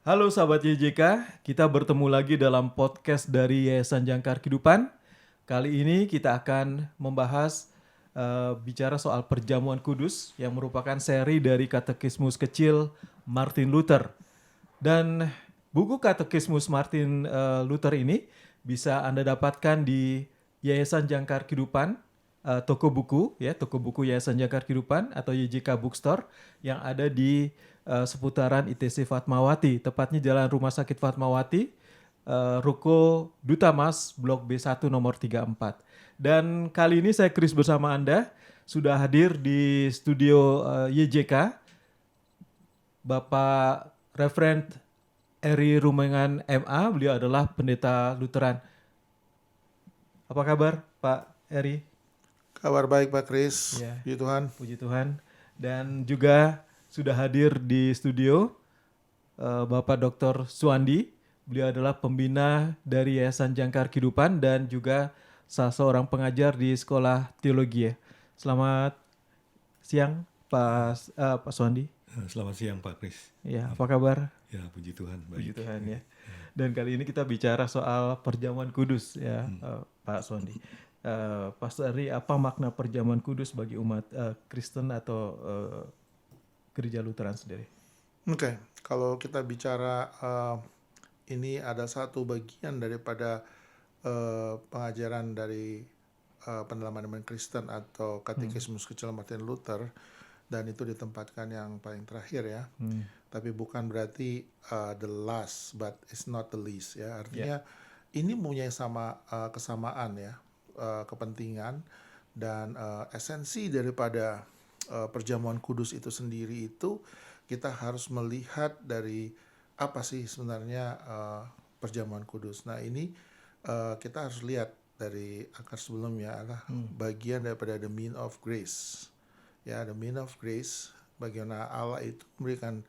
Halo sahabat YJK, kita bertemu lagi dalam podcast dari Yayasan Jangkar Kehidupan. Kali ini kita akan membahas bicara soal perjamuan kudus yang merupakan seri dari Katekismus Kecil Martin Luther. Dan buku Katekismus Martin Luther ini bisa Anda dapatkan di Yayasan Jangkar Kehidupan, toko buku Yayasan Jangkar Kehidupan atau YJK Bookstore yang ada di seputaran ITC Fatmawati, tepatnya Jalan Rumah Sakit Fatmawati, Ruko Duta Mas, Blok B1 nomor 34. Dan kali ini saya Chris bersama Anda sudah hadir di studio YJK, Bapak Reverend Eri Rumengan MA, beliau adalah pendeta Lutheran. Apa kabar Pak Eri? Kabar baik Pak Kris, Ya, puji Tuhan. puji Tuhan. Dan juga sudah hadir di studio Bapak Dr. Suandi. Beliau adalah pembina dari Yayasan Jangkar Kehidupan dan juga salah seorang pengajar di Sekolah Teologi. Selamat siang Pak Suandi. Selamat siang Pak Kris. Ya, apa kabar? Ya, puji Tuhan. Puji Baik. Tuhan ya. Dan kali ini kita bicara soal perjamuan kudus ya, Pak Suandi. Pastor Eri, apa makna perjamuan kudus bagi umat Kristen atau Gereja Lutheran sendiri? Oke, kalau kita bicara ini ada satu bagian daripada pengajaran dari pendalaman iman Kristen atau Katekismus Kecil Martin Luther, dan itu ditempatkan yang paling terakhir ya. Tapi bukan berarti the last, but it's not the least ya. Artinya ini punya kesamaan ya, kepentingan dan esensi daripada perjamuan kudus itu sendiri itu kita harus melihat dari apa sih sebenarnya perjamuan kudus. Nah ini kita harus lihat dari akar sebelumnya adalah bagian daripada the mean of grace. Ya, the mean of grace, bagaimana Allah itu memberikan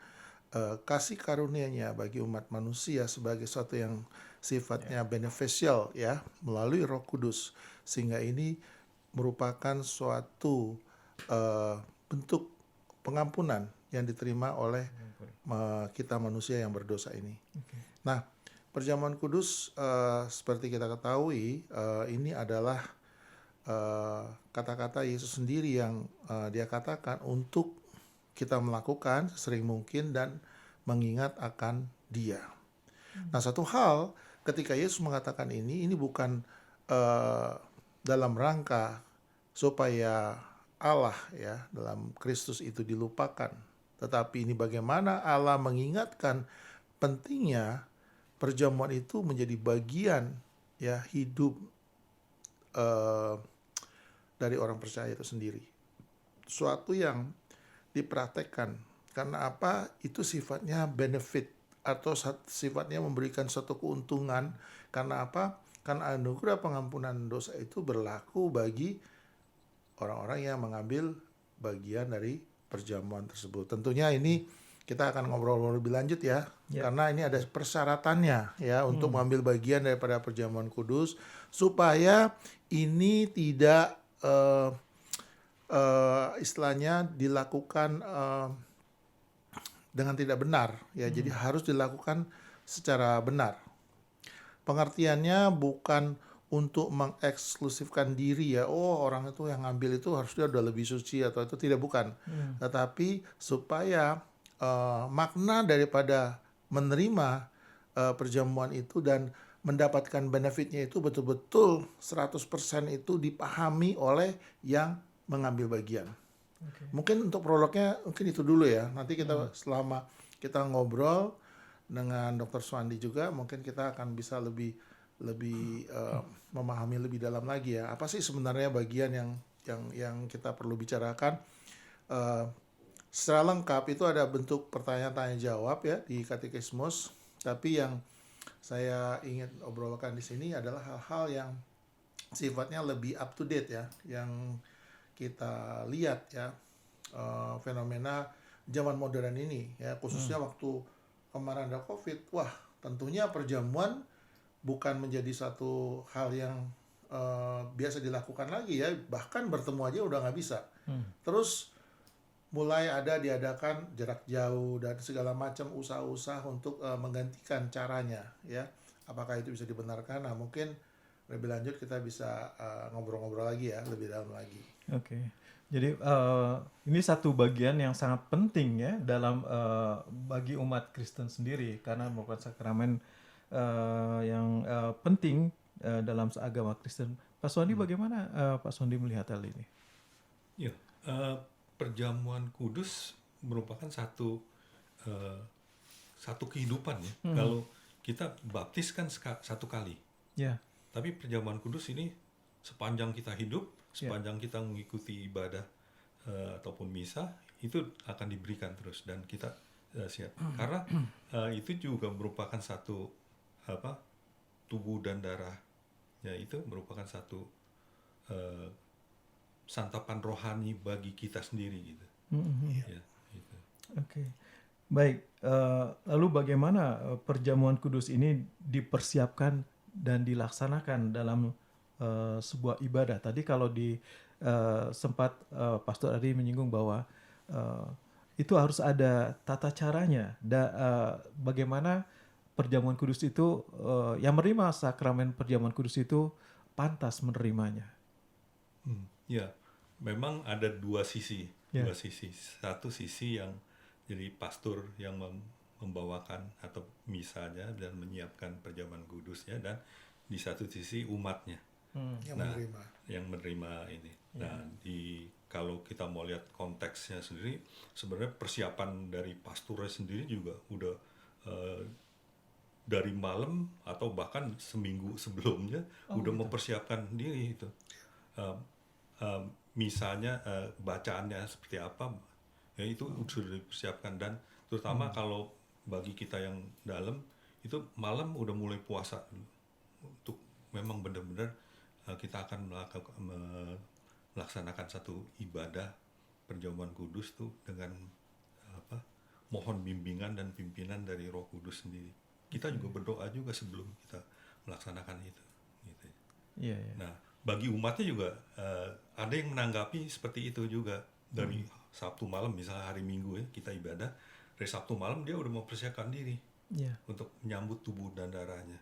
kasih karunia-Nya bagi umat manusia sebagai sesuatu yang sifatnya beneficial ya, melalui Roh Kudus, sehingga ini merupakan suatu bentuk pengampunan yang diterima oleh kita manusia yang berdosa ini. Nah, perjamuan kudus seperti kita ketahui ini adalah kata-kata Yesus sendiri yang dia katakan untuk kita melakukan sesering mungkin dan mengingat akan Dia. Nah, satu hal ketika Yesus mengatakan ini bukan dalam rangka supaya Allah ya dalam Kristus itu dilupakan, tetapi ini bagaimana Allah mengingatkan pentingnya perjamuan itu menjadi bagian ya hidup dari orang percaya itu sendiri. Suatu yang dipraktekkan. Karena apa? Itu sifatnya benefit atau sifatnya memberikan suatu keuntungan. Karena apa? Karena anugerah pengampunan dosa itu berlaku bagi orang-orang yang mengambil bagian dari perjamuan tersebut. Tentunya ini kita akan ngobrol lebih lanjut ya. Karena ini ada persyaratannya ya untuk mengambil bagian daripada perjamuan kudus supaya ini tidak istilahnya dilakukan dengan tidak benar ya. Jadi harus dilakukan secara benar. Pengertiannya bukan untuk mengeksklusifkan diri ya, orang itu yang ngambil itu harus dia udah lebih suci atau itu, tidak, bukan. Tetapi supaya makna daripada menerima perjamuan itu dan mendapatkan benefitnya itu betul-betul 100% itu dipahami oleh yang mengambil bagian. Mungkin untuk prolognya mungkin itu dulu ya. Nanti kita selama kita ngobrol dengan Dr. Suandi juga mungkin kita akan bisa lebih memahami lebih dalam lagi ya. Apa sih sebenarnya bagian yang kita perlu bicarakan? Secara lengkap itu ada bentuk pertanyaan tanya jawab ya di katekismus. Tapi yang saya ingin obrolkan di sini adalah hal-hal yang sifatnya lebih up to date ya, yang kita lihat ya fenomena zaman modern ini ya, khususnya waktu kemarin ada COVID. Wah, tentunya perjamuan bukan menjadi satu hal yang biasa dilakukan lagi ya, bahkan bertemu aja udah nggak bisa. Terus mulai diadakan jarak jauh dan segala macam usaha-usaha untuk menggantikan caranya, ya. Apakah itu bisa dibenarkan? Nah, mungkin lebih lanjut kita bisa ngobrol-ngobrol lagi ya, lebih dalam lagi. Oke. Jadi ini satu bagian yang sangat penting ya dalam bagi umat Kristen sendiri karena merupakan sakramen yang penting dalam agama Kristen. Pak Sondi bagaimana Pak Sondi melihat hal ini? Ya, perjamuan kudus merupakan eh, satu kehidupan ya. Kalau kita baptis kan satu kali, Ya, tapi perjamuan kudus ini sepanjang kita hidup, ya. sepanjang kita mengikuti ibadah ataupun misa, itu akan diberikan terus dan kita siap. Karena itu juga merupakan satu apa tubuh dan darah, ya itu merupakan satu eh, santapan rohani bagi kita sendiri gitu. Ya, gitu. Oke. Baik, lalu bagaimana perjamuan kudus ini dipersiapkan dan dilaksanakan dalam sebuah ibadah? Tadi kalau sempat Pastor Ari menyinggung bahwa eh, itu harus ada tata caranya. Bagaimana perjamuan kudus itu yang menerima sakramen perjamuan kudus itu pantas menerimanya. Ya, memang ada dua sisi, Ya. dua sisi. Satu sisi yang jadi pastor yang membawakan atau misalnya dan menyiapkan perjamuan kudusnya, dan di satu sisi umatnya Yang Nah, menerima. yang menerima ini. Nah, kalau kita mau lihat konteksnya sendiri, sebenarnya persiapan dari pastornya sendiri juga udah eh, dari malam atau bahkan seminggu sebelumnya udah mempersiapkan diri itu. Eh, eh, Misalnya bacaannya seperti apa, ya itu sudah dipersiapkan, dan terutama kalau bagi kita yang dalam itu malam udah mulai puasa dulu untuk memang benar-benar kita akan melaksanakan satu ibadah perjamuan kudus tuh dengan apa mohon bimbingan dan pimpinan dari Roh Kudus sendiri. Kita juga berdoa juga sebelum kita melaksanakan itu gitu. Iya, iya. Nah, bagi umatnya juga ada yang menanggapi seperti itu juga. Dari Sabtu malam, misalnya hari Minggu ya kita ibadah, dari Sabtu malam dia udah mempersiapkan diri Iya. untuk menyambut tubuh dan darahnya.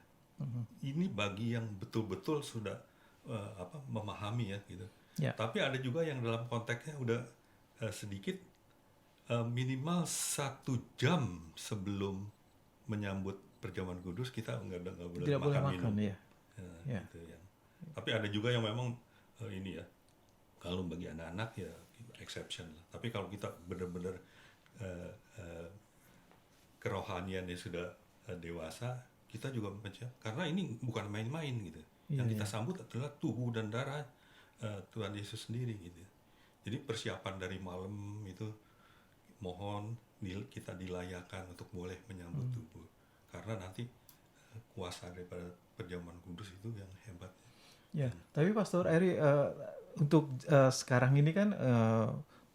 Ini bagi yang betul-betul sudah memahami ya gitu. Ya. Tapi ada juga yang dalam konteksnya udah sedikit minimal 1 jam sebelum menyambut perjamuan kudus kita nggak boleh Tidak boleh makan minum. makan, ya. Ya. Gitu ya. Tapi ada juga yang memang ini ya, kalau bagi anak-anak ya exception lah. Tapi kalau kita benar-benar kerohanian yang sudah dewasa, kita juga karena ini bukan main-main gitu. Yang kita sambut adalah tubuh dan darah Tuhan Yesus sendiri gitu. Jadi persiapan dari malam itu mohon kita dilayakan untuk boleh menyambut tubuh. Karena nanti kuasa daripada perjamuan kudus itu yang hebat. Ya, tapi Pastor Eri untuk sekarang ini kan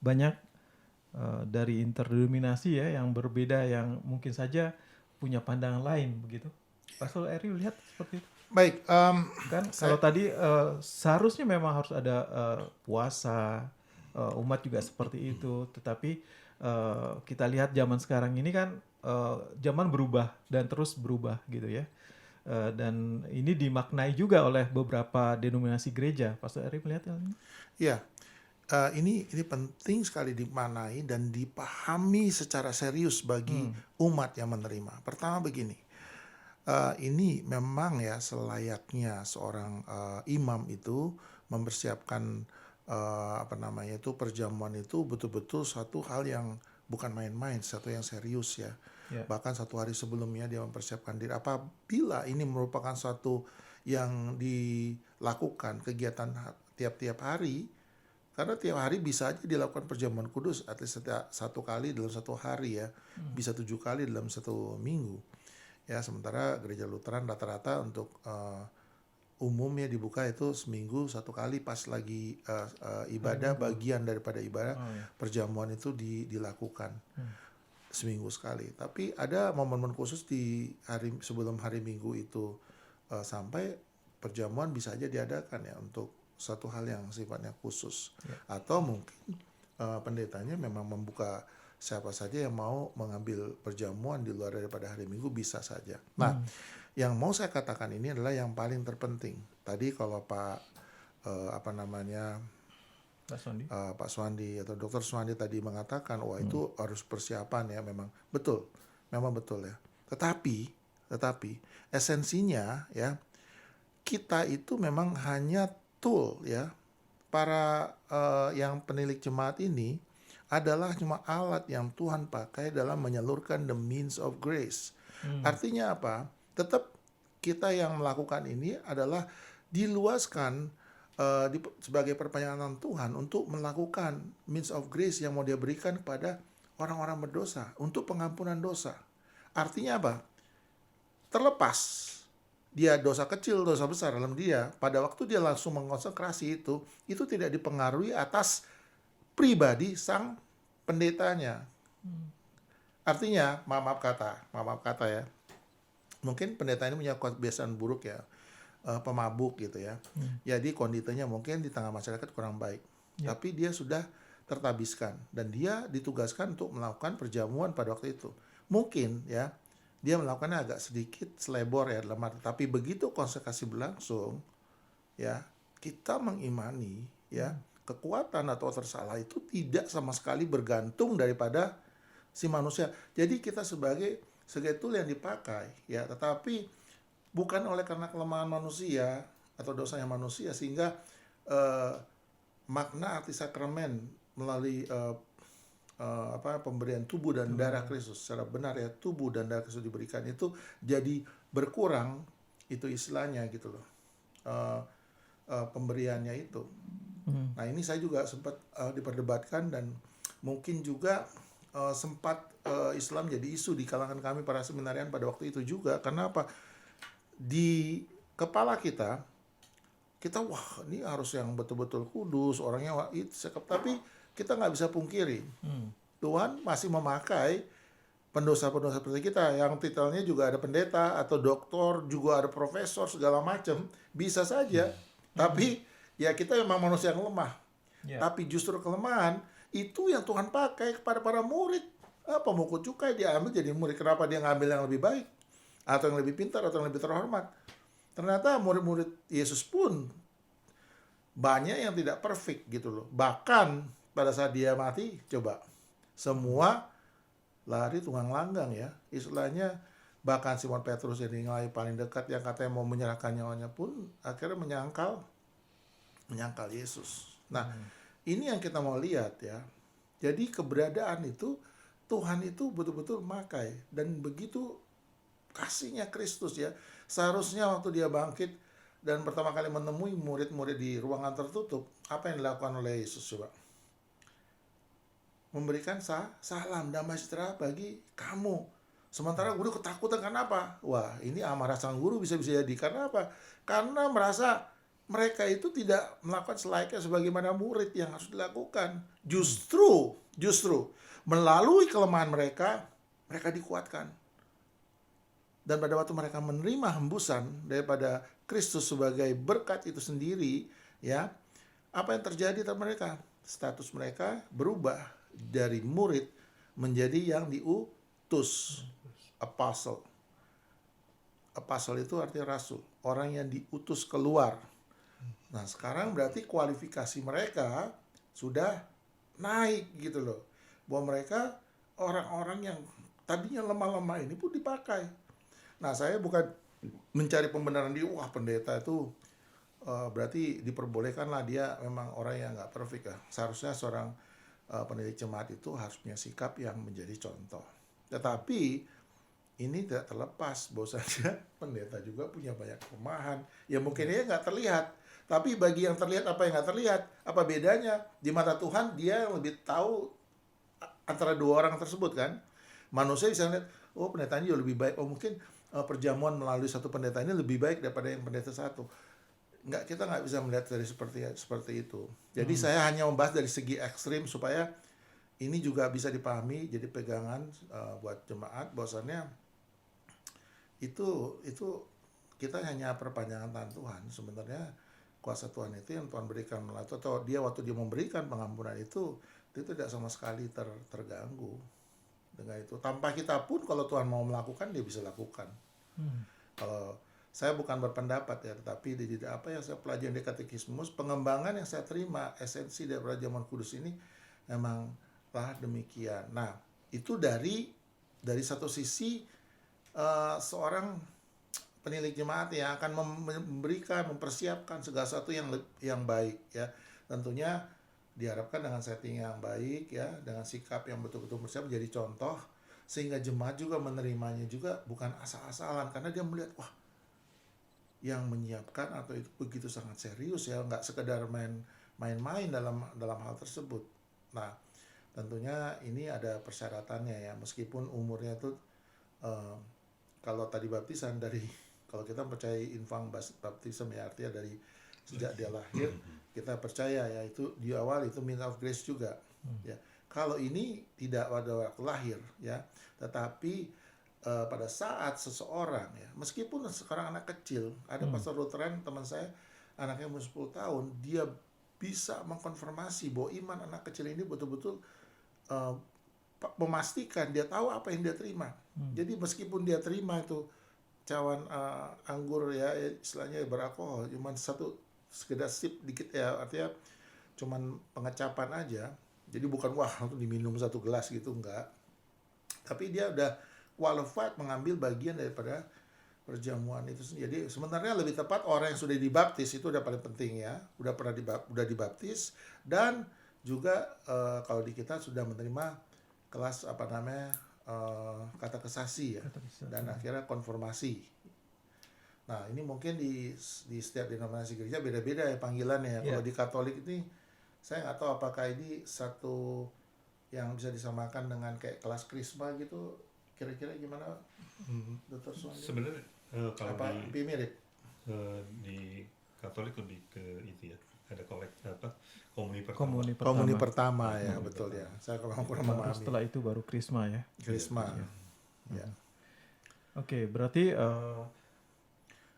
banyak dari interdenominasi ya yang berbeda yang mungkin saja punya pandangan lain begitu. Pastor Eri lihat seperti itu. Baik, Kan kalau tadi seharusnya memang harus ada puasa, umat juga seperti itu. Tetapi kita lihat zaman sekarang ini kan zaman berubah dan terus berubah gitu ya. Dan ini dimaknai juga oleh beberapa denominasi gereja. Pastor Eri melihat hal ini? ya, ini penting sekali dimaknai dan dipahami secara serius bagi umat yang menerima. Pertama begini, ini memang ya selayaknya seorang imam itu mempersiapkan perjamuan itu betul-betul satu hal yang bukan main-main, satu yang serius ya. Ya. Bahkan 1 hari sebelumnya dia mempersiapkan diri. Apabila ini merupakan suatu yang dilakukan kegiatan tiap-tiap hari, karena tiap hari bisa aja dilakukan perjamuan kudus, at least setiap 1 kali dalam 1 hari ya, bisa 7 kali dalam 1 minggu. Ya, sementara gereja Lutheran rata-rata untuk umumnya dibuka itu seminggu 1 kali pas lagi ibadah, bagian daripada ibadah perjamuan itu dilakukan seminggu sekali. Tapi ada momen-momen khusus di hari sebelum hari Minggu itu sampai perjamuan bisa aja diadakan ya untuk satu hal yang sifatnya khusus. Atau mungkin pendetanya memang membuka siapa saja yang mau mengambil perjamuan di luar daripada hari Minggu bisa saja. Nah, yang mau saya katakan ini adalah yang paling terpenting. Tadi kalau Pak Sondi. Pak Swandi atau Dokter Swandi tadi mengatakan, wah itu harus persiapan ya, memang betul ya. Tetapi esensinya ya, kita itu memang hanya tool ya. Para yang penilik jemaat ini adalah cuma alat yang Tuhan pakai dalam menyalurkan the means of grace. Artinya apa? Tetap kita yang melakukan ini adalah diluaskan sebagai perpanjangan Tuhan untuk melakukan means of grace yang mau dia berikan kepada orang-orang berdosa untuk pengampunan dosa. Artinya apa? Terlepas dia dosa kecil, dosa besar dalam dia, pada waktu dia langsung mengonsekrasi itu tidak dipengaruhi atas pribadi sang pendetanya. Artinya, maaf kata ya, mungkin pendeta ini punya kebiasaan buruk ya, pemabuk gitu ya. Jadi kondisinya mungkin di tengah masyarakat kurang baik. Tapi dia sudah tertabiskan dan dia ditugaskan untuk melakukan perjamuan pada waktu itu. Mungkin ya dia melakukannya agak sedikit selebor ya dalam arti, tapi begitu konsekrasi berlangsung ya, kita mengimani ya kekuatan atau tersalah itu tidak sama sekali bergantung daripada si manusia. Jadi kita sebagai tool yang dipakai ya, tetapi bukan oleh karena kelemahan manusia atau dosanya manusia sehingga makna arti sakramen melalui pemberian tubuh dan darah Kristus secara benar ya, tubuh dan darah Kristus diberikan itu jadi berkurang, itu istilahnya gitu loh, pemberiannya itu. Nah ini saya juga sempat diperdebatkan dan mungkin juga sempat Islam jadi isu di kalangan kami para seminarian pada waktu itu juga. Karena apa? Di kepala kita wah ini harus yang betul-betul kudus orangnya, wah itu tapi kita nggak bisa pungkiri Tuhan masih memakai pendosa-pendosa seperti kita yang titelnya juga ada pendeta atau doktor, juga ada profesor segala macam, bisa saja. Tapi ya kita memang manusia yang lemah. Tapi justru kelemahan itu yang Tuhan pakai kepada para murid. Pemungut cukai dia ambil jadi murid. Kenapa dia ngambil yang lebih baik atau yang lebih pintar atau yang lebih terhormat? Ternyata murid-murid Yesus pun banyak yang tidak perfect gitu loh. Bahkan pada saat dia mati, coba semua lari tunggang langgang ya. Istilahnya bahkan Simon Petrus yang dinilai paling dekat yang katanya mau menyerahkan nyawanya pun akhirnya menyangkal Yesus. Nah, ini yang kita mau lihat ya. Jadi keberadaan itu Tuhan itu betul-betul memakai, dan begitu kasihnya Kristus ya. Seharusnya waktu dia bangkit dan pertama kali menemui murid-murid di ruangan tertutup, apa yang dilakukan oleh Yesus coba? Memberikan salam damai sejahtera bagi kamu. Sementara guru ketakutan, kenapa? Wah, ini amarah sang guru bisa jadi. Karena apa? Karena merasa mereka itu tidak melakukan selayaknya sebagaimana murid yang harus dilakukan. Justru melalui kelemahan mereka dikuatkan. Dan pada waktu mereka menerima hembusan daripada Kristus sebagai berkat itu sendiri, ya, apa yang terjadi terhadap mereka? Status mereka berubah dari murid menjadi yang diutus, apostle. Apostle itu artinya rasul, orang yang diutus keluar. Nah, sekarang berarti kualifikasi mereka sudah naik gitu loh. Bahwa mereka orang-orang yang tadinya lemah-lemah ini pun dipakai. Nah, saya bukan mencari pembenaran di wah pendeta itu berarti diperbolehkanlah dia memang orang yang nggak perfect ya. Seharusnya seorang penilik jemaat itu harus punya sikap yang menjadi contoh. Tetapi ini tidak terlepas bahwasanya pendeta juga punya banyak kelemahan yang mungkin dia nggak terlihat. Tapi bagi yang terlihat apa yang nggak terlihat, apa bedanya? Di mata Tuhan dia yang lebih tahu antara dua orang tersebut kan. Manusia bisa lihat, oh pendeta ini jauh lebih baik. Oh mungkin perjamuan melalui satu pendeta ini lebih baik daripada yang pendeta satu. Kita nggak bisa melihat dari seperti itu. Jadi saya hanya membahas dari segi ekstrim supaya ini juga bisa dipahami jadi pegangan buat jemaat bahwasannya itu kita hanya perpanjangan tangan Tuhan. Sebenarnya kuasa Tuhan itu yang Tuhan berikan melalui atau dia waktu dia memberikan pengampunan itu itu tidak sama sekali terganggu dengan itu. Tanpa kita pun kalau Tuhan mau melakukan, dia bisa lakukan. Kalau saya bukan berpendapat ya, tetapi di apa yang saya pelajari di katekismus, pengembangan yang saya terima, esensi dari perjamuan kudus ini memanglah demikian. Nah, itu dari satu sisi seorang penilik jemaat yang akan memberikan, mempersiapkan segala sesuatu yang baik ya. Tentunya diharapkan dengan setting yang baik ya, dengan sikap yang betul-betul bersiap menjadi contoh, sehingga jemaat juga menerimanya juga bukan asal-asalan, karena dia melihat wah, yang menyiapkan atau itu begitu sangat serius ya, nggak sekedar main-main dalam hal tersebut. Nah, tentunya ini ada persyaratannya ya, meskipun umurnya itu kalau tadi baptisan dari, kalau kita percaya infant baptism ya, artinya dari sejak dia lahir kita percaya ya, itu di awal itu means of grace juga ya. Kalau ini tidak pada waktu lahir ya, tetapi pada saat seseorang ya, meskipun sekarang anak kecil, ada pastor Lutheran teman saya, anaknya umur 10 tahun, dia bisa mengkonfirmasi bahwa iman anak kecil ini betul-betul memastikan dia tahu apa yang dia terima. Jadi meskipun dia terima itu cawan anggur ya, istilahnya beralkohol, cuman satu sekedar sip dikit ya, artinya cuman pengecapan aja. Jadi bukan wah itu diminum satu gelas gitu, enggak. Tapi dia udah qualified mengambil bagian daripada perjamuan itu sendiri. Jadi sebenarnya lebih tepat orang yang sudah dibaptis itu udah paling penting ya, udah dibaptis, dan juga kalau di kita sudah menerima kelas apa namanya kata kesasi ya, dan akhirnya konfirmasi. Nah ini mungkin di setiap denominasi gereja beda-beda ya panggilannya ya. Kalau di Katolik ini saya nggak tahu apakah ini satu yang bisa disamakan dengan kayak kelas krisma gitu, kira-kira gimana, Dr. Suwandi? Sebenarnya kalau apa lebih mirip? Di Katolik lebih ke itu ya, ada komuni Komuni pertama. Komuni pertama ya, betul ya. Saya kurang memahami. Setelah itu baru krisma ya. Krisma. Ya. Oke, berarti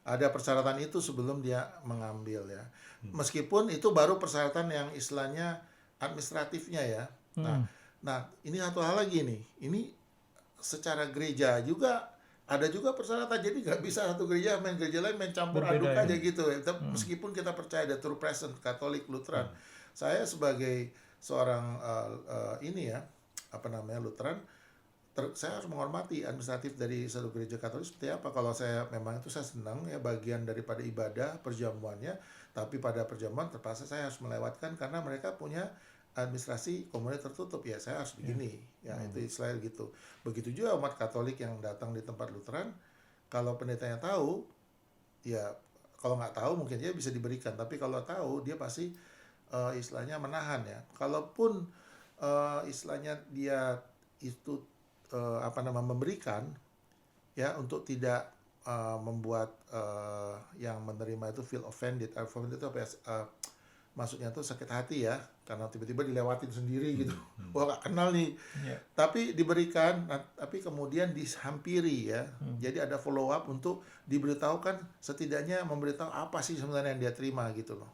Ada persyaratan itu sebelum dia mengambil ya. Meskipun itu baru persyaratan yang istilahnya administratifnya ya. Nah, ini satu hal lagi nih. Ini secara gereja juga ada juga persyaratan. Jadi nggak bisa satu gereja main gereja lain main campur aduk Berbeda, aja gitu ya. Meskipun kita percaya ada true presence Katolik Lutheran. Saya sebagai seorang ini ya, apa namanya, Lutheran, saya harus menghormati administratif dari satu gereja Katolik seperti apa. Kalau saya memang itu saya senang ya bagian daripada ibadah perjamuannya, tapi pada perjamuan terpaksa saya harus melewatkan karena mereka punya administrasi komunitas tertutup ya, saya harus begini ya, itu istilahnya gitu. Begitu juga umat Katolik yang datang di tempat Lutheran, kalau pendetanya tahu ya, kalau nggak tahu mungkin dia bisa diberikan, tapi kalau tahu dia pasti istilahnya menahan ya. Kalaupun istilahnya dia itu memberikan ya, untuk tidak membuat yang menerima itu feel offended. Offended itu apa ya? Maksudnya tuh sakit hati ya, karena tiba-tiba dilewatin sendiri gitu. Wah, gak kenal nih. Tapi diberikan, tapi kemudian dihampiri ya. Jadi ada follow up untuk diberitahukan, setidaknya memberitahu apa sih sebenarnya yang dia terima gitu loh.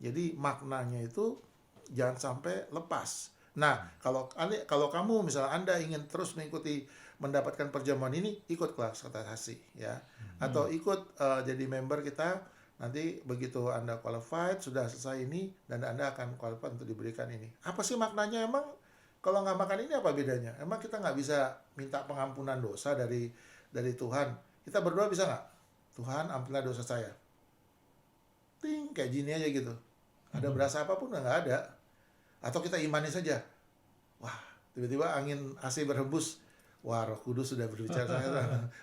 Jadi maknanya itu jangan sampai lepas. Nah, kalau kamu misalnya Anda ingin terus mengikuti mendapatkan perjamuan ini, ikut kelas kata kasih ya, atau ikut jadi member kita. Nanti begitu Anda qualified, sudah selesai ini, dan Anda akan qualified untuk diberikan ini. Apa sih maknanya emang? Kalau nggak makan ini apa bedanya? Emang kita nggak bisa minta pengampunan dosa dari Tuhan? Kita berdoa bisa nggak? Tuhan ampunilah dosa saya. Ting, kayak gini aja gitu. Ada berasa apapun nggak ada. Atau kita imani saja. Wah, tiba-tiba angin AC berhembus. Wah, Roh Kudus sudah berbicara,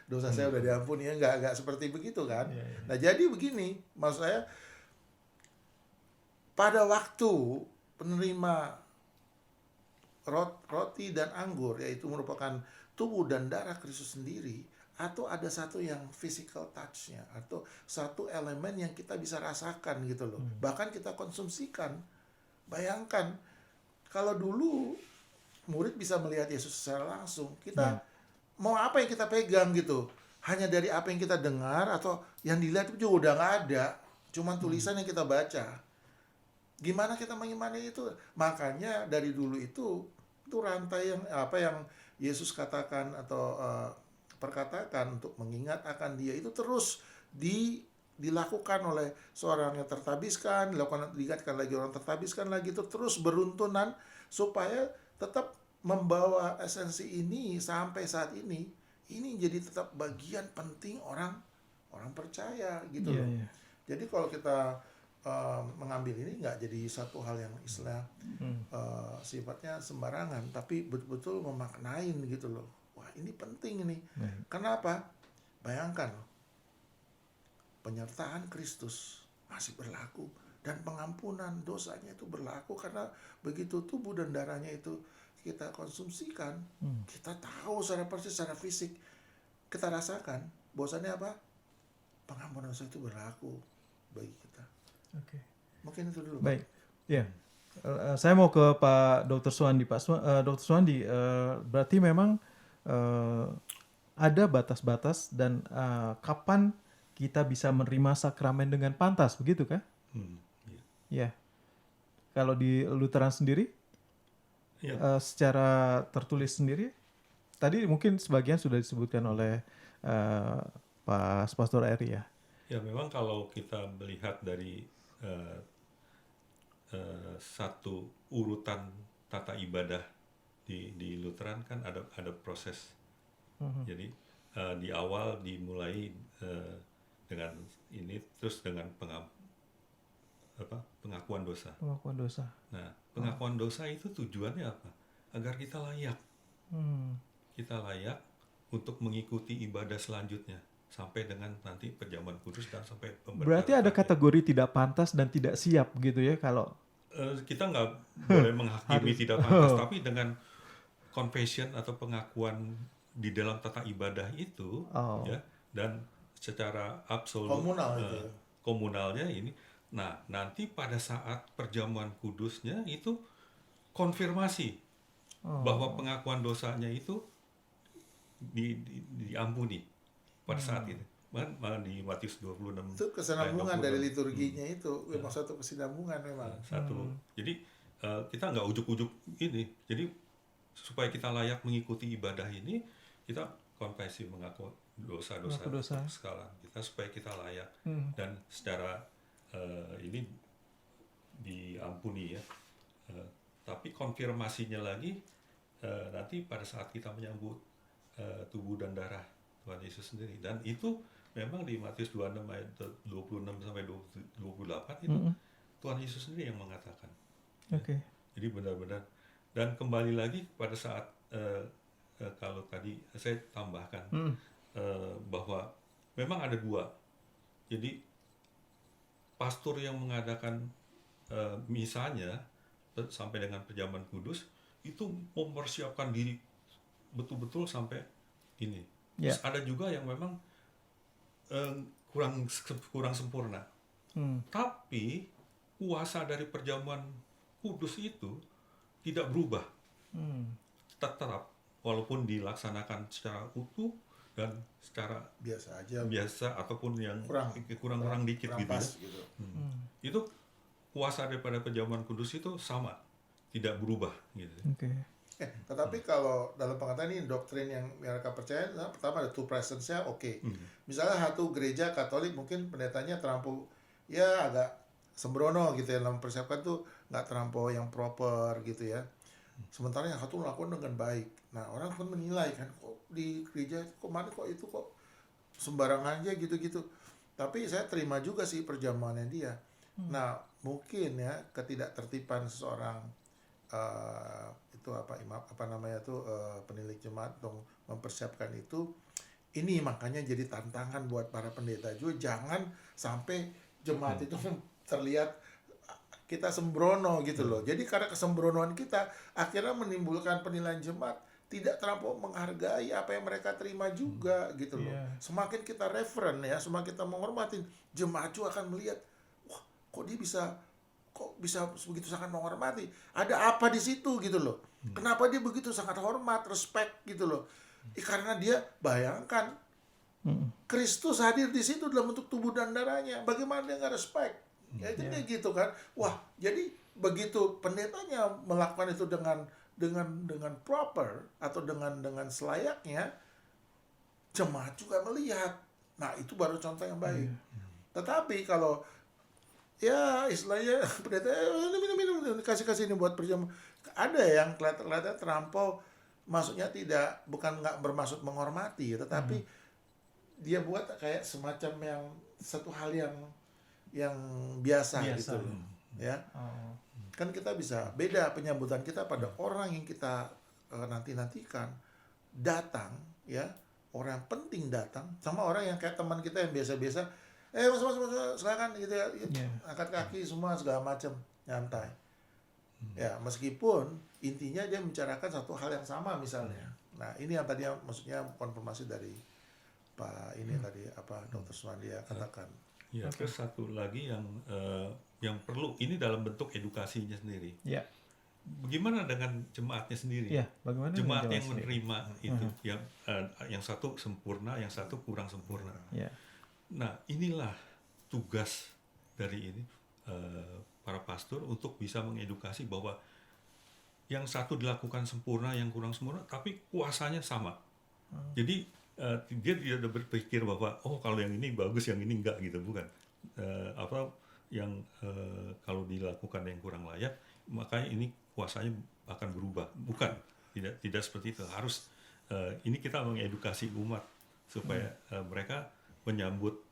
dosa saya sudah diampuni ya, nggak seperti begitu kan? Nah, jadi begini, maksud saya, pada waktu penerima roti dan anggur, yaitu merupakan tubuh dan darah Kristus sendiri, atau ada satu yang physical touch-nya, atau satu elemen yang kita bisa rasakan gitu loh, bahkan kita konsumsikan. Bayangkan, kalau dulu murid bisa melihat Yesus secara langsung, kita mau apa yang kita pegang gitu, hanya dari apa yang kita dengar atau yang dilihat itu juga udah nggak ada, cuman tulisan yang kita baca. Gimana kita mengimani itu? Makanya dari dulu itu rantai yang apa yang Yesus katakan atau perkatakan untuk mengingat akan Dia itu terus dilakukan oleh seorang yang tertabiskan, diingatkan lagi orang tertabiskan lagi, itu terus beruntunan supaya tetap membawa esensi ini sampai saat ini. Ini jadi tetap bagian penting orang percaya gitu Iya, loh. iya. Jadi kalau kita mengambil ini nggak jadi satu hal yang istilah sifatnya sembarangan, tapi betul-betul memaknain gitu loh. Wah, ini penting ini. Baik. Kenapa? Bayangkan loh, penyertaan Kristus masih berlaku dan pengampunan dosanya itu berlaku karena begitu tubuh dan darahnya itu kita konsumsikan, kita tahu secara persis, secara fisik, kita rasakan bahwasannya apa? Pengampunan dosa itu berlaku bagi kita. Oke. Mungkin itu dulu. Baik. Ya. Saya mau ke Pak Dr. Suwandi. Dr. Suwandi, berarti memang ada batas-batas dan kapan kita bisa menerima sakramen dengan pantas, begitu kah? Iya. Ya. Kalau di Lutheran sendiri, Iya. secara tertulis sendiri, tadi mungkin sebagian sudah disebutkan oleh Pak Pastor Eri ya. Ya, memang kalau kita melihat dari satu urutan tata ibadah di Lutheran kan ada proses. Jadi di awal dimulai dengan ini, terus dengan pengakuan dosa. Pengakuan dosa. Nah, pengakuan dosa itu tujuannya apa? Agar kita layak. Kita layak untuk mengikuti ibadah selanjutnya sampai dengan nanti perjamuan kudus dan sampai pemberkatan. Berarti ada kategori tidak pantas dan tidak siap gitu ya kalau kita nggak boleh menghakimi tidak pantas, tapi dengan confession atau pengakuan di dalam tata ibadah itu, ya, dan secara absolut Komunal itu ya. komunalnya ini. Nah, nanti pada saat perjamuan kudusnya itu konfirmasi bahwa pengakuan dosanya itu diampuni pada saat itu. Di Matius 26 Itu kesinambungan ayat 26. dari liturginya itu, memang satu kesinambungan memang. Satu. Jadi kita nggak ujuk-ujuk ini. Jadi supaya kita layak mengikuti ibadah ini, kita konfesi mengaku dosa-dosa kesalahan kita supaya kita layak dan secara ini diampuni ya. Tapi konfirmasinya lagi nanti pada saat kita menyambut tubuh dan darah Tuhan Yesus sendiri, dan itu memang di Matius 26 ayat 26 sampai 28 itu Tuhan Yesus sendiri yang mengatakan. Oke. Jadi benar-benar, dan kembali lagi pada saat kalau tadi saya tambahkan bahwa memang ada dua. Jadi pastor yang mengadakan misanya sampai dengan perjamuan kudus itu mempersiapkan diri betul-betul sampai ini. Terus ada juga yang memang kurang sempurna. Tapi kuasa dari perjamuan kudus itu tidak berubah. Tetap walaupun dilaksanakan secara utuh dan secara biasa ataupun yang kurang dikit gitu ya. Gitu. Itu kuasa daripada perjamuan kudus itu sama, tidak berubah gitu. Tetapi kalau dalam pengertian ini doktrin yang mereka percaya, pertama ada two presence-nya oke. Misalnya satu gereja Katolik mungkin pendetanya terlampau ya agak sembrono gitu ya, dalam persiapkan tuh nggak terlampau yang proper gitu ya. Sementara yang satu melakukan dengan baik. Nah, orang pun menilai kan, kok di gereja kemarin kok itu kok sembarangan aja gitu-gitu. Tapi saya terima juga sih perjamuannya dia. Nah, mungkin ya ketidaktertiban seseorang itu penilik jemaat untuk mempersiapkan itu, ini makanya jadi tantangan buat para pendeta juga, jangan sampai jemaat itu terlihat kita sembrono gitu loh. Jadi karena kesembronoan kita akhirnya menimbulkan penilaian jemaat tidak terlampau menghargai apa yang mereka terima juga gitu loh. Semakin kita referen ya, semakin kita menghormatin, jemaat juga akan melihat, wah kok dia bisa begitu sangat menghormati, ada apa di situ gitu loh. Kenapa dia begitu sangat hormat, respect gitu loh. Karena dia bayangkan Kristus hadir di situ dalam bentuk tubuh dan darahnya, bagaimana dia nggak respect Ya itu kayak gitu kan. Wah, jadi begitu pendetanya melakukan itu dengan proper atau dengan selayaknya, jemaat juga melihat. Nah, itu baru contoh yang baik. Tetapi kalau ya istilahnya pendeta minum kasih ini buat perjamuan, ada yang kelihatan terlampau, maksudnya bukan nggak bermaksud menghormati, tetapi dia buat kayak semacam yang satu hal yang biasa gitu loh, ya. Kan kita bisa beda penyambutan kita pada orang yang kita nantikan datang, ya, orang yang penting datang, sama orang yang kayak teman kita yang biasa-biasa, masuk silakan gitu ya, angkat kaki semua segala macam, nyantai. Ya, meskipun intinya dia membicarakan satu hal yang sama misalnya. Nah, ini yang tadi maksudnya konfirmasi dari Pak ini tadi apa Dr. Sumandia katakan. Ya, terus satu lagi yang perlu ini dalam bentuk edukasinya sendiri. Ya. Bagaimana dengan jemaatnya sendiri? Ya, bagaimana dengan jemaat yang jemaat sendiri? menerima itu, yang satu sempurna, yang satu kurang sempurna. Ya. Nah, inilah tugas dari ini para pastor untuk bisa mengedukasi bahwa yang satu dilakukan sempurna, yang kurang sempurna, tapi kuasanya sama. Jadi dia tidak berpikir bahwa kalau yang ini bagus, yang ini enggak gitu, bukan. Kalau dilakukan yang kurang layak, makanya ini kuasanya akan berubah, bukan. Tidak seperti itu. Harus ini kita mengedukasi umat supaya mereka menyambut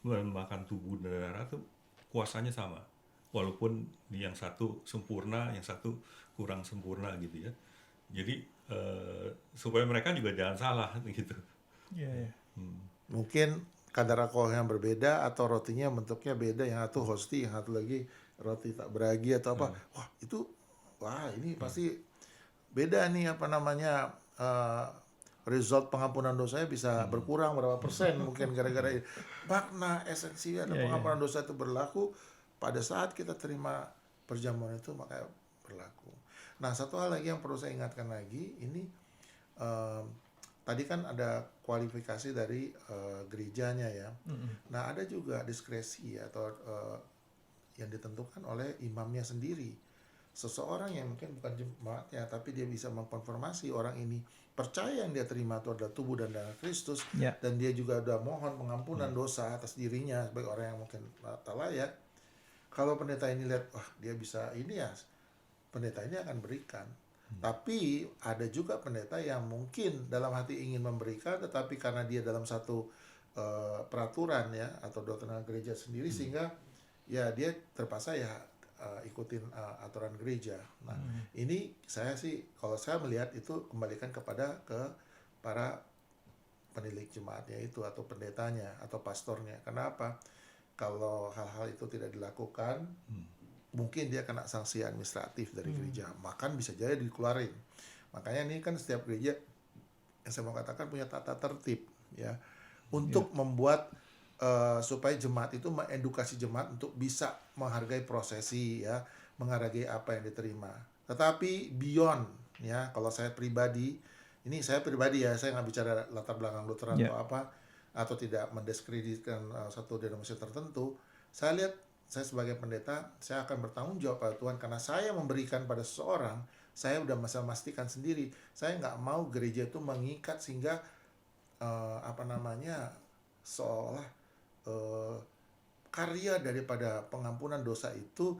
makan tubuh dan darah itu kuasanya sama, walaupun yang satu sempurna, yang satu kurang sempurna gitu ya. Jadi supaya mereka juga jangan salah gitu. Ya. Mungkin kadar alkohol yang berbeda atau rotinya bentuknya beda, yang satu hosti, yang satu lagi roti tak beragi atau apa. Wah ini pasti beda nih apa namanya, result pengampunan dosanya bisa berkurang berapa persen mungkin gara-gara ini. Makna esensi dan pengampunan dosa itu berlaku pada saat kita terima perjamuan itu, makanya berlaku. Nah, satu hal lagi yang perlu saya ingatkan lagi, ini tadi kan ada kualifikasi dari gerejanya ya. Nah, ada juga diskresi atau yang ditentukan oleh imamnya sendiri. Seseorang yang mungkin bukan jemaatnya, tapi dia bisa mengkonfirmasi orang ini percaya yang dia terima itu adalah tubuh dan darah Kristus, dan dia juga udah mohon pengampunan dosa atas dirinya sebagai orang yang mungkin tak layak. Kalau pendeta ini lihat, wah dia bisa ini ya, pendeta ini akan berikan. Tapi ada juga pendeta yang mungkin dalam hati ingin memberikan, tetapi karena dia dalam satu peraturan ya atau doktrin gereja sendiri, sehingga ya dia terpaksa ya ikutin aturan gereja. Nah, ini kalau saya melihat itu kembalikan ke para penilik jemaatnya itu atau pendetanya atau pastornya. Kenapa? Kalau hal-hal itu tidak dilakukan, mungkin dia kena sanksi administratif dari gereja, bahkan bisa jadi dikeluarin. Makanya ini kan setiap gereja yang saya mau katakan punya tata tertib ya, untuk membuat supaya jemaat itu mengedukasi jemaat untuk bisa menghargai prosesi ya, menghargai apa yang diterima. Tetapi beyond ya, kalau saya pribadi ya, saya nggak bicara latar belakang Lutheran atau apa, atau tidak mendiskreditkan satu denominasi tertentu. Saya lihat, saya sebagai pendeta, saya akan bertanggung jawab pada Tuhan karena saya memberikan pada seseorang. Saya udah memastikan sendiri, saya nggak mau gereja itu mengikat sehingga seolah karya daripada pengampunan dosa itu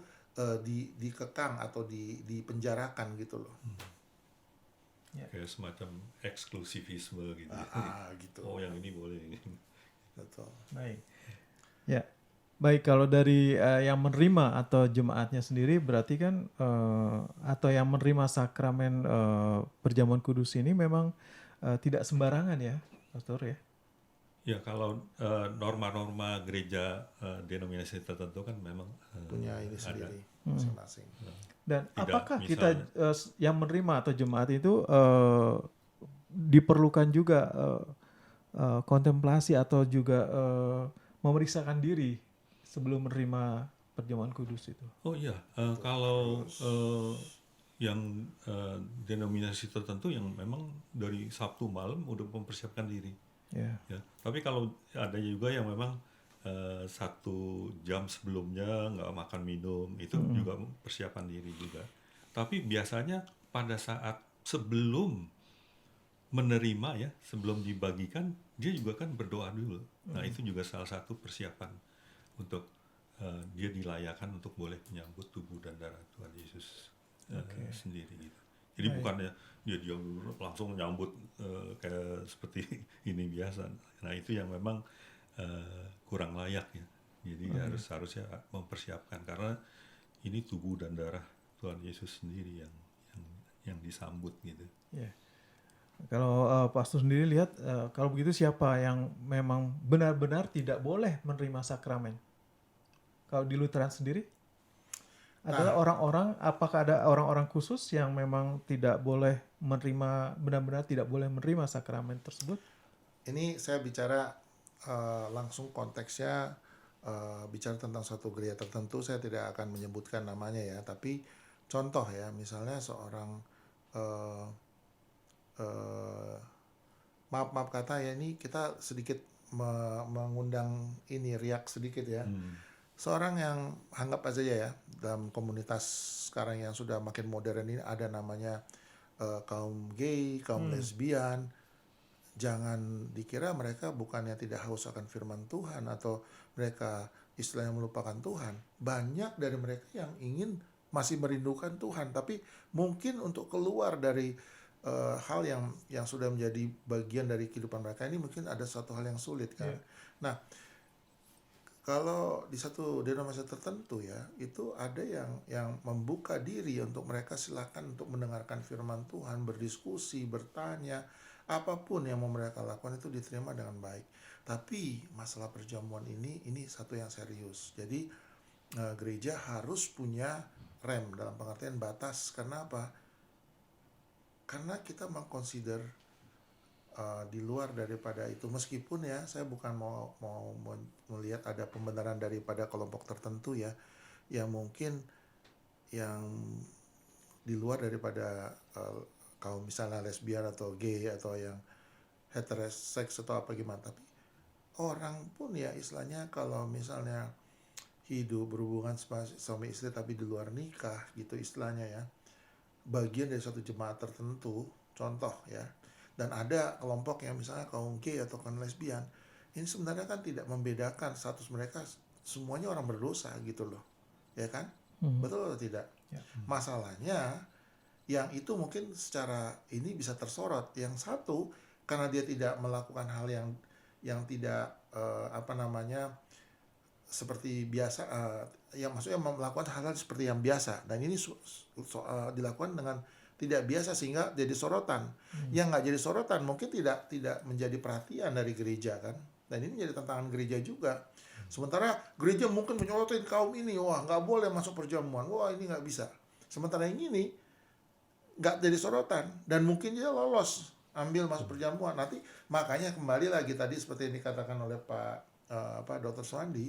dikekang atau dipenjarakan gitu loh. Kayak semacam eksklusivisme gitu. Gitu. Oh yang ini boleh. Betul. Baik. Ya. Baik, kalau dari yang menerima atau jemaatnya sendiri berarti kan atau yang menerima sakramen perjamuan kudus ini memang tidak sembarangan ya, Pastor ya. Ya, kalau norma-norma gereja denominasi tertentu kan memang punya ini sendiri masing-masing. Dan Tidak, apakah misalnya, kita yang menerima atau jemaat itu diperlukan juga kontemplasi atau juga memeriksakan diri sebelum menerima perjamuan kudus itu? Oh iya, kalau yang denominasi tertentu yang memang dari Sabtu malam udah mempersiapkan diri. Ya. Tapi kalau ada juga yang memang 1 jam sebelumnya nggak makan minum, itu juga persiapan diri juga. Tapi biasanya pada saat sebelum menerima ya, sebelum dibagikan, dia juga kan berdoa dulu. Nah itu juga salah satu persiapan untuk dia dilayakan untuk boleh menyambut tubuh dan darah Tuhan Yesus sendiri gitu. Jadi bukannya dia langsung menyambut kayak seperti ini biasa. Nah itu yang memang kurang layak ya. Jadi harusnya mempersiapkan, karena ini tubuh dan darah Tuhan Yesus sendiri yang disambut gitu. Ya. Kalau Pastor sendiri lihat, kalau begitu siapa yang memang benar-benar tidak boleh menerima sakramen? Kalau di Lutheran sendiri, adalah orang-orang, apakah ada orang-orang khusus yang memang tidak boleh menerima, benar-benar tidak boleh menerima sakramen tersebut? Ini saya bicara langsung konteksnya, bicara tentang suatu gereja tertentu. Saya tidak akan menyebutkan namanya ya, tapi contoh ya, misalnya seorang maaf kata ya, ini kita sedikit mengundang ini riak sedikit ya. Seorang yang anggap aja ya, dalam komunitas sekarang yang sudah makin modern ini ada namanya kaum gay, kaum lesbian. Jangan dikira mereka bukannya tidak haus akan firman Tuhan atau mereka istilahnya melupakan Tuhan. Banyak dari mereka yang ingin masih merindukan Tuhan, tapi mungkin untuk keluar dari hal yang sudah menjadi bagian dari kehidupan mereka ini, mungkin ada suatu hal yang sulit kan. Nah, kalau di satu denominasi tertentu ya, itu ada yang membuka diri untuk mereka, silakan untuk mendengarkan firman Tuhan, berdiskusi, bertanya, apapun yang mau mereka lakukan itu diterima dengan baik. Tapi masalah perjamuan ini satu yang serius. Jadi gereja harus punya rem, dalam pengertian batas. Karena apa? Karena kita mengconsider di luar daripada itu, meskipun ya saya bukan mau melihat ada pembenaran daripada kelompok tertentu ya, yang mungkin yang di luar daripada kaum misalnya lesbian atau gay atau yang heteroseks atau apa gimana. Tapi orang pun ya istilahnya kalau misalnya hidup berhubungan suami istri tapi di luar nikah gitu istilahnya ya, bagian dari suatu jemaat tertentu, contoh ya. Dan ada kelompok yang misalnya kaum gay atau kaum lesbian, ini sebenarnya kan tidak membedakan status mereka, semuanya orang berdosa gitu loh, ya kan? Betul atau tidak? Masalahnya yang itu mungkin secara ini bisa tersorot. Yang satu karena dia tidak melakukan hal yang tidak seperti biasa, yang maksudnya melakukan hal-hal seperti yang biasa, dan ini dilakukan dengan tidak biasa sehingga jadi sorotan. Yang nggak jadi sorotan mungkin tidak menjadi perhatian dari gereja kan, dan ini jadi tantangan gereja juga. Sementara gereja mungkin menyorotin kaum ini, wah nggak boleh masuk perjamuan, wah ini nggak bisa. Sementara yang ini nggak jadi sorotan dan mungkin dia lolos ambil masuk perjamuan. Nanti makanya kembali lagi tadi seperti yang dikatakan oleh Pak Dr. Swandi,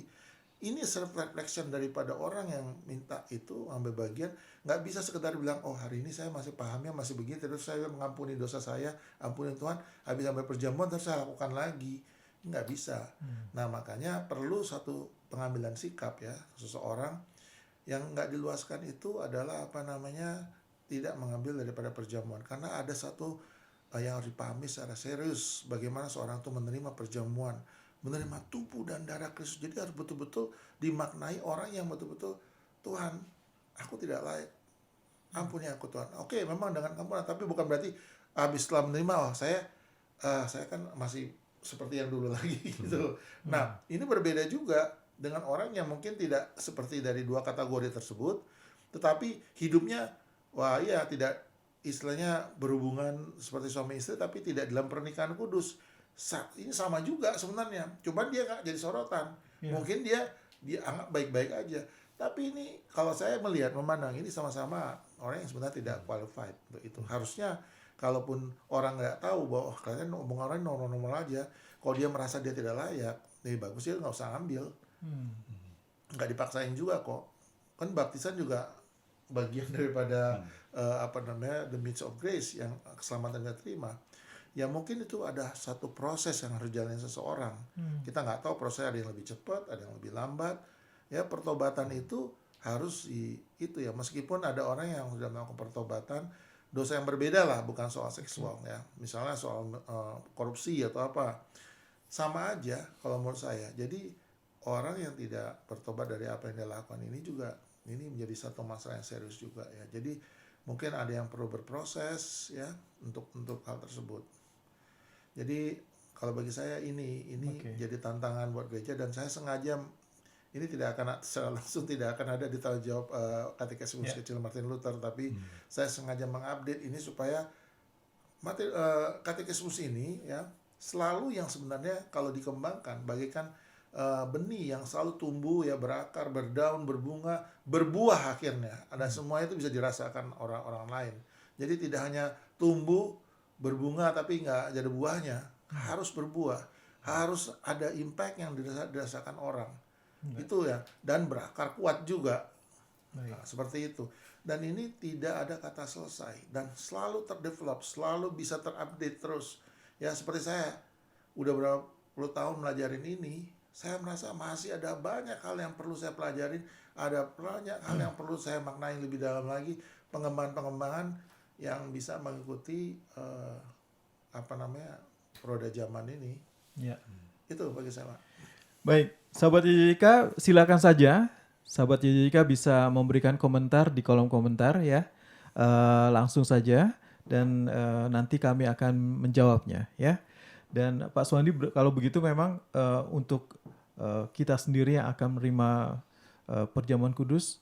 ini self reflection daripada orang yang minta itu ambil bagian. Nggak bisa sekedar bilang, oh hari ini saya masih pahamnya masih begini, terus saya mengampuni dosa saya, ampuni Tuhan, habis ambil perjamuan terus saya lakukan lagi. Nggak bisa. Nah makanya perlu satu pengambilan sikap ya, seseorang yang nggak diluaskan itu adalah tidak mengambil daripada perjamuan, karena ada satu yang harus dipahami secara serius, bagaimana seorang itu menerima perjamuan, menerima tubuh dan darah Kristus. Jadi harus betul-betul dimaknai orang yang betul-betul, Tuhan, aku tidak layak, ampuni aku Tuhan. Oke, memang dengan ampunan, tapi bukan berarti habis setelah menerima, saya kan masih seperti yang dulu lagi gitu. Nah, ini berbeda juga dengan orang yang mungkin tidak seperti dari dua kategori tersebut, tetapi hidupnya, tidak istilahnya berhubungan seperti suami istri, tapi tidak dalam pernikahan kudus. Ini sama juga sebenarnya, cuman dia nggak jadi sorotan. Mungkin dia anggap baik-baik aja, tapi ini kalau saya memandang ini sama-sama orang yang sebenarnya tidak qualified untuk itu. Harusnya kalaupun orang nggak tahu bahwa kalian ngomong orang normal-normal aja, kalau dia merasa dia tidak layak, lebih bagus dia nggak usah ambil. Nggak dipaksain juga kok, kan baptisan juga bagian daripada the means of grace, yang keselamatan kita terima. ya mungkin itu ada satu proses yang harus dijalani seseorang. Kita nggak tahu proses, ada yang lebih cepat, ada yang lebih lambat. Ya pertobatan itu harus itu ya, meskipun ada orang yang sudah melakukan pertobatan, dosa yang berbeda lah, bukan soal seksual ya. Misalnya soal korupsi atau apa, sama aja kalau menurut saya. Jadi orang yang tidak bertobat dari apa yang dia lakukan ini juga, ini menjadi satu masalah yang serius juga ya. Jadi mungkin ada yang perlu berproses ya untuk hal tersebut. Jadi kalau bagi saya ini jadi tantangan buat gereja, dan saya sengaja ini tidak akan secara langsung tidak akan ada di tanggung jawab katekismus kecil Martin Luther, tapi saya sengaja mengupdate ini supaya katekismus ini ya selalu yang sebenarnya kalau dikembangkan bagaikan benih yang selalu tumbuh ya, berakar, berdaun, berbunga, berbuah akhirnya. Ada semua itu bisa dirasakan orang-orang lain. Jadi tidak hanya tumbuh, berbunga tapi nggak jadi buahnya, harus berbuah, harus ada impact yang dirasakan orang. Itu ya, dan berakar kuat juga. Nah, seperti itu. Dan ini tidak ada kata selesai dan selalu terdevelop, selalu bisa terupdate terus. Ya seperti saya udah berapa puluh tahun melajarin ini, saya merasa masih ada banyak hal yang perlu saya pelajarin, ada banyak hal yang perlu saya maknai lebih dalam lagi, pengembangan yang bisa mengikuti roda zaman ini. Ya. Itu bagi saya, Pak. Baik, sahabat YJK silakan saja. Sahabat YJK bisa memberikan komentar di kolom komentar ya. Langsung saja dan nanti kami akan menjawabnya ya. Dan Pak Suwandi, kalau begitu memang untuk kita sendiri yang akan menerima perjamuan kudus,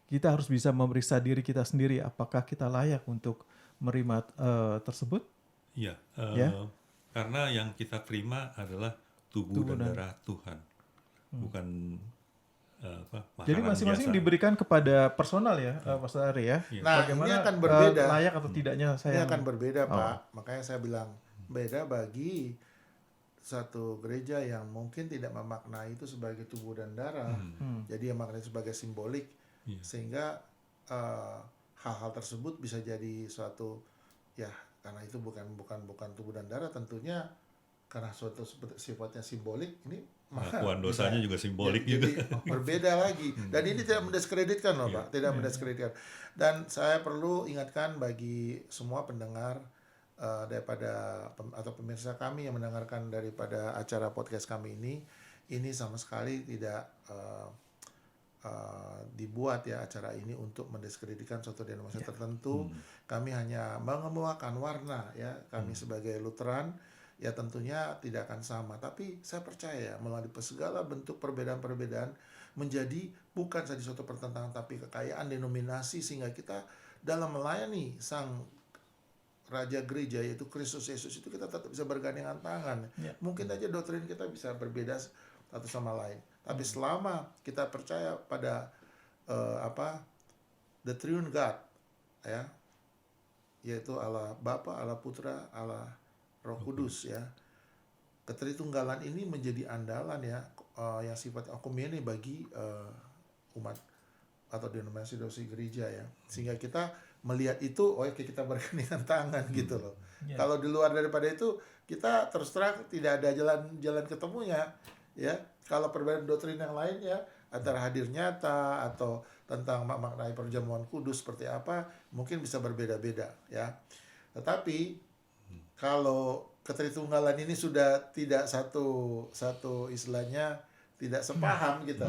kita harus bisa memeriksa diri kita sendiri apakah kita layak untuk menerima tersebut. Iya, Ya. karena yang kita terima adalah tubuh dan darah Tuhan, bukan makanan Jadi masing-masing biasa. diberikan kepada personal ya, Pastor Ari ya. Nah, Bagaimana ini akan berbeda. layak atau tidaknya Ini saya akan berbeda, Pak. Makanya saya bilang beda bagi satu gereja yang mungkin tidak memaknai itu sebagai tubuh dan darah. Jadi yang maknai sebagai simbolik, sehingga hal-hal tersebut bisa jadi suatu ya, karena itu bukan tubuh dan darah tentunya, karena suatu sifatnya simbolik, ini Pengakuan dosanya juga simbolik jadi juga. berbeda lagi. Dan ini tidak mendiskreditkan loh, Pak, tidak mendiskreditkan. Dan saya perlu ingatkan bagi semua pendengar daripada atau pemirsa kami yang mendengarkan daripada acara podcast kami ini sama sekali tidak dibuat ya acara ini untuk mendiskreditkan suatu denominasi tertentu. Kami hanya mengemukakan warna ya, kami sebagai Lutheran ya tentunya tidak akan sama, tapi saya percaya melalui segala bentuk perbedaan-perbedaan menjadi bukan saja suatu pertentangan tapi kekayaan denominasi, sehingga kita dalam melayani Sang Raja Gereja yaitu Kristus Yesus itu kita tetap bisa bergandengan tangan. Mungkin aja doktrin kita bisa berbeda satu sama lain, tapi selama kita percaya pada the Triune God ya, yaitu Allah Bapa, Allah Putra, Allah Roh Kudus ya, ketritunggalan ini menjadi andalan ya, yang sifatnya okumene bagi umat atau denominasi gereja ya, sehingga kita melihat itu kita bergandengan tangan gitu loh. Kalau di luar daripada itu kita terus terang tidak ada jalan ketemunya ya. Kalau perbedaan doktrin yang lain ya, antara hadir nyata atau tentang maknai perjamuan kudus seperti apa mungkin bisa berbeda-beda ya. Tetapi kalau ketritunggalan ini sudah tidak satu istilahnya tidak sepaham gitu,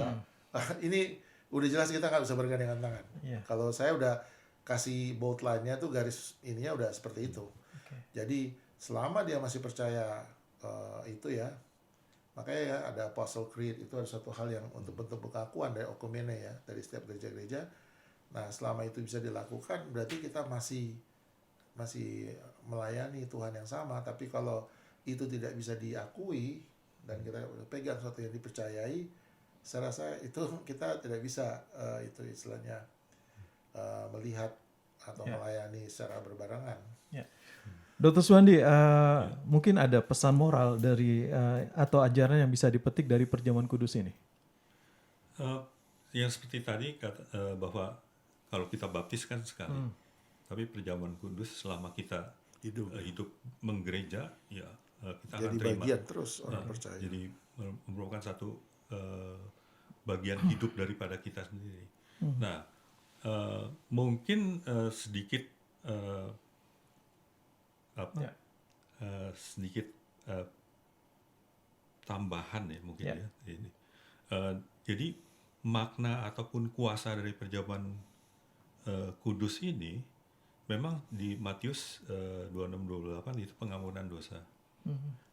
ini udah jelas kita nggak bisa bergandengan tangan. Kalau saya udah kasih bold line-nya tuh, garis ininya udah seperti itu. Jadi selama dia masih percaya itu ya, makanya ya ada Apostle Creed, itu ada satu hal yang untuk bentuk pengakuan dari okumene ya, dari setiap gereja-gereja. Nah selama itu bisa dilakukan berarti kita masih melayani Tuhan yang sama. Tapi kalau itu tidak bisa diakui dan kita pegang sesuatu yang dipercayai, saya rasa itu kita tidak bisa itu istilahnya melihat atau melayani secara berbarengan. Dr. Suwandi, mungkin ada pesan moral dari atau ajaran yang bisa dipetik dari perjamuan kudus ini? Yang seperti tadi bahwa kalau kita baptis kan sekali, tapi perjamuan kudus selama kita hidup menggereja, ya kita Jadi akan terima. bagian terus orang percaya. Jadi merupakan satu bagian hidup daripada kita sendiri. Nah, mungkin sedikit sedikit tambahan ya mungkin ya ini. Jadi makna ataupun kuasa dari perjamuan kudus ini memang di Matius 26-28 itu pengampunan dosa.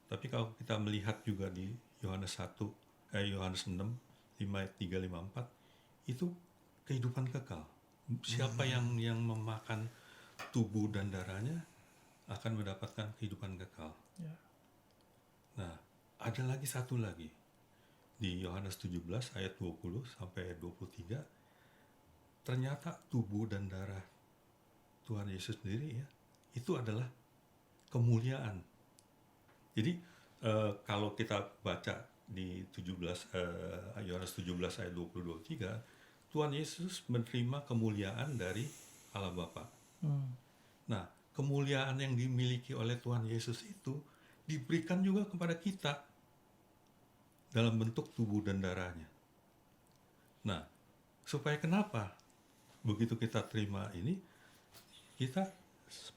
Tapi kalau kita melihat juga di Yohanes 6, 5, 3, 5, 4 itu kehidupan kekal. Siapa yang memakan tubuh dan darahnya akan mendapatkan kehidupan kekal. Nah, ada lagi satu lagi di Yohanes 17 ayat 20 sampai 23, ternyata tubuh dan darah Tuhan Yesus sendiri ya, itu adalah kemuliaan. Jadi kalau kita baca di Yohanes 17 ayat 20-23, Tuhan Yesus menerima kemuliaan dari Allah Bapa. Nah, kemuliaan yang dimiliki oleh Tuhan Yesus itu diberikan juga kepada kita dalam bentuk tubuh dan darahnya. Nah, supaya kenapa? Begitu kita terima ini, kita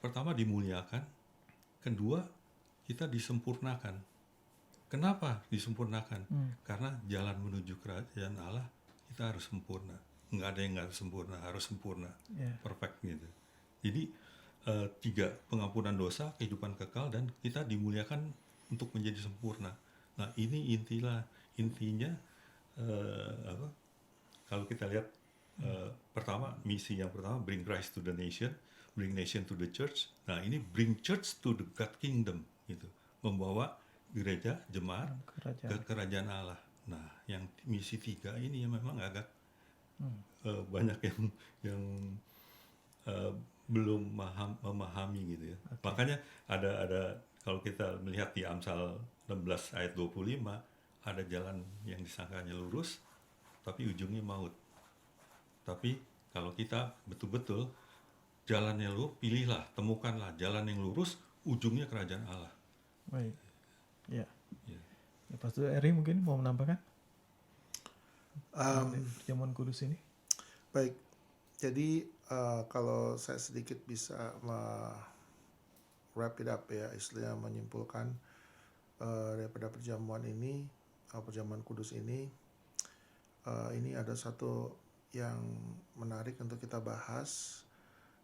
pertama dimuliakan, kedua kita disempurnakan. Kenapa disempurnakan? Karena jalan menuju kerajaan Allah kita harus sempurna. Nggak ada yang nggak sempurna, harus sempurna, perfect gitu. Jadi 3, pengampunan dosa, kehidupan kekal, dan kita dimuliakan untuk menjadi sempurna. Nah, ini intinya kalau kita lihat pertama, misi yang pertama bring Christ to the nation, bring nation to the church. Nah, ini bring church to the God kingdom gitu. Membawa gereja, jemaat ke kerajaan Allah. Nah, yang misi 3 ini yang memang agak banyak yang belum memahami gitu ya. Makanya ada kalau kita melihat di Amsal 16 ayat 25, ada jalan yang disangkanya lurus tapi ujungnya maut. Tapi kalau kita betul-betul jalannya lurus, pilihlah, temukanlah jalan yang lurus, ujungnya kerajaan Allah. Baik. Ya. Pastor Eri mungkin mau menambahkan perjamuan kudus ini? Baik, jadi kalau saya sedikit bisa wrap it up ya, istilahnya menyimpulkan daripada perjamuan ini, perjamuan kudus ini ada satu yang menarik untuk kita bahas,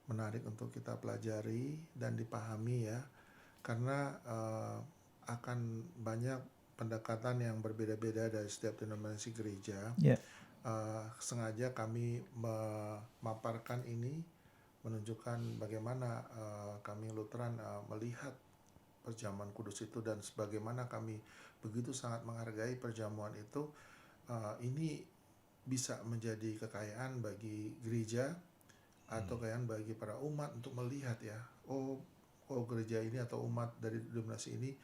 menarik untuk kita pelajari dan dipahami ya, karena akan banyak pendekatan yang berbeda-beda dari setiap denominasi gereja. Sengaja kami memaparkan ini, menunjukkan bagaimana kami Lutheran melihat perjamuan kudus itu dan sebagaimana kami begitu sangat menghargai perjamuan itu. Ini bisa menjadi kekayaan bagi gereja atau kekayaan bagi para umat untuk melihat ya, oh gereja ini atau umat dari denominasi ini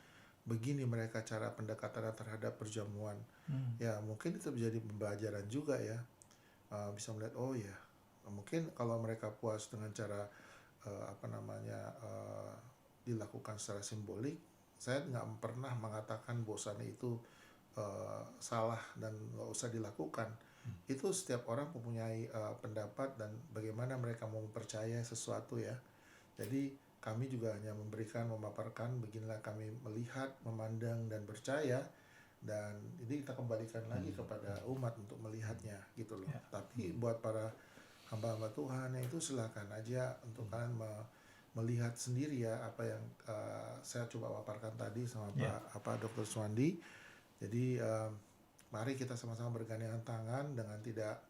begini mereka cara pendekatan terhadap perjamuan. Ya mungkin itu menjadi pembelajaran juga ya, bisa melihat oh ya mungkin kalau mereka puas dengan cara dilakukan secara simbolik, saya nggak pernah mengatakan bahwasannya itu salah dan nggak usah dilakukan. Itu setiap orang mempunyai pendapat dan bagaimana mereka mau percaya sesuatu ya. Jadi kami juga hanya memaparkan beginilah kami melihat, memandang dan percaya, dan ini kita kembalikan lagi kepada umat untuk melihatnya gitu loh. Tapi buat para hamba-hamba Tuhan ya itu silakan aja untuk kalian melihat sendiri ya apa yang saya coba paparkan tadi sama Pak Dr. Suwandi. Jadi mari kita sama-sama bergandengan tangan dengan tidak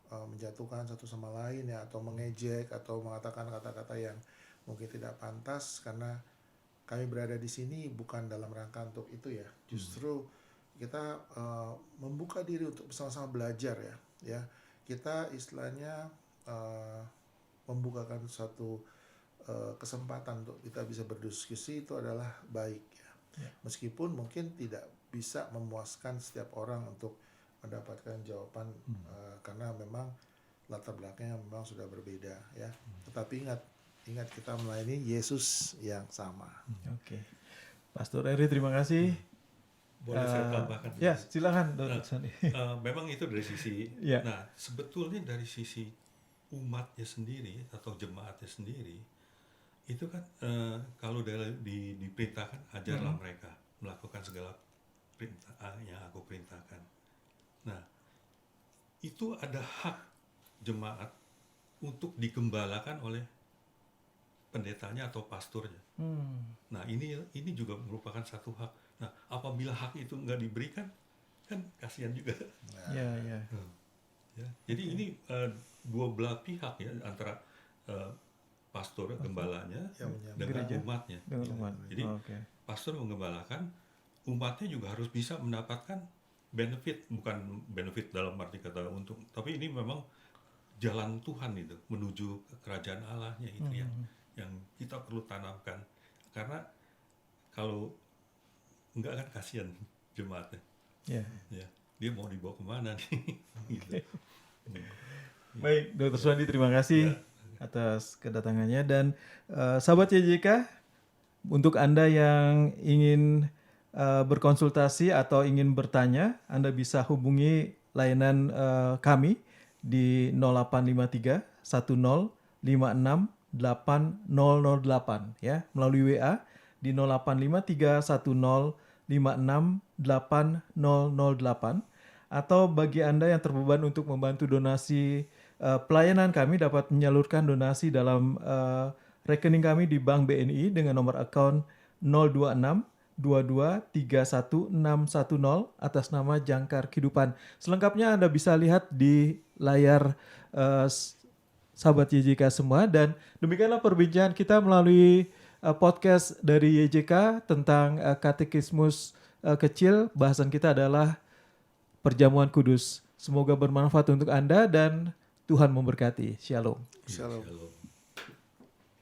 menjatuhkan satu sama lain ya, atau mengejek atau mengatakan kata-kata yang mungkin tidak pantas, karena kami berada di sini bukan dalam rangka untuk itu ya. Justru kita membuka diri untuk bersama-sama belajar ya. Kita istilahnya membukakan suatu kesempatan untuk kita bisa berdiskusi, itu adalah baik ya. Meskipun mungkin tidak bisa memuaskan setiap orang untuk mendapatkan jawaban karena memang latar belakangnya memang sudah berbeda ya. Tetapi ingat ingat kita melayani Yesus yang sama. Oke. Pastor Eri, terima kasih. Boleh saya tambahkan? Ya, silakan Dr. Sandi. Memang itu dari sisi, Ya. nah sebetulnya dari sisi umatnya sendiri atau jemaatnya sendiri, itu kan kalau diperintahkan ajarlah mereka melakukan segala perintah yang aku perintahkan. Nah, itu ada hak jemaat untuk digembalakan oleh pendetanya atau pastornya. Nah, ini juga merupakan satu hak. Nah, apabila hak itu nggak diberikan, kan kasihan juga. Ya, ya. Ya, jadi ini dua belah pihak ya, antara pastor gembalanya dengan Gereja. umatnya. Dengan umat. Jadi Oke. pastor menggembalakan, umatnya juga harus bisa mendapatkan benefit, bukan benefit dalam arti kata untung, tapi ini memang jalan Tuhan itu menuju ke kerajaan Allahnya itu yang kita perlu tanamkan, karena kalau enggak kan kasihan jemaatnya. Ya. Ya, dia mau dibawa kemana nih? Gitu. Baik, Dr. Suwandi, terima kasih atas kedatangannya. Dan sahabat YJK, untuk Anda yang ingin berkonsultasi atau ingin bertanya, Anda bisa hubungi layanan kami di 0853 10 56 8008 ya, melalui WA di 0853 10 56 8008. Atau bagi Anda yang terbeban untuk membantu donasi pelayanan kami, dapat menyalurkan donasi dalam rekening kami di Bank BNI dengan nomor akun 026 22 31 610 atas nama Jangkar Kehidupan. Selengkapnya Anda bisa lihat di layar sahabat YJK semua. Dan demikianlah perbincangan kita melalui podcast dari YJK tentang katekismus kecil. Bahasan kita adalah perjamuan kudus. Semoga bermanfaat untuk Anda dan Tuhan memberkati. Shalom. Shalom. Shalom.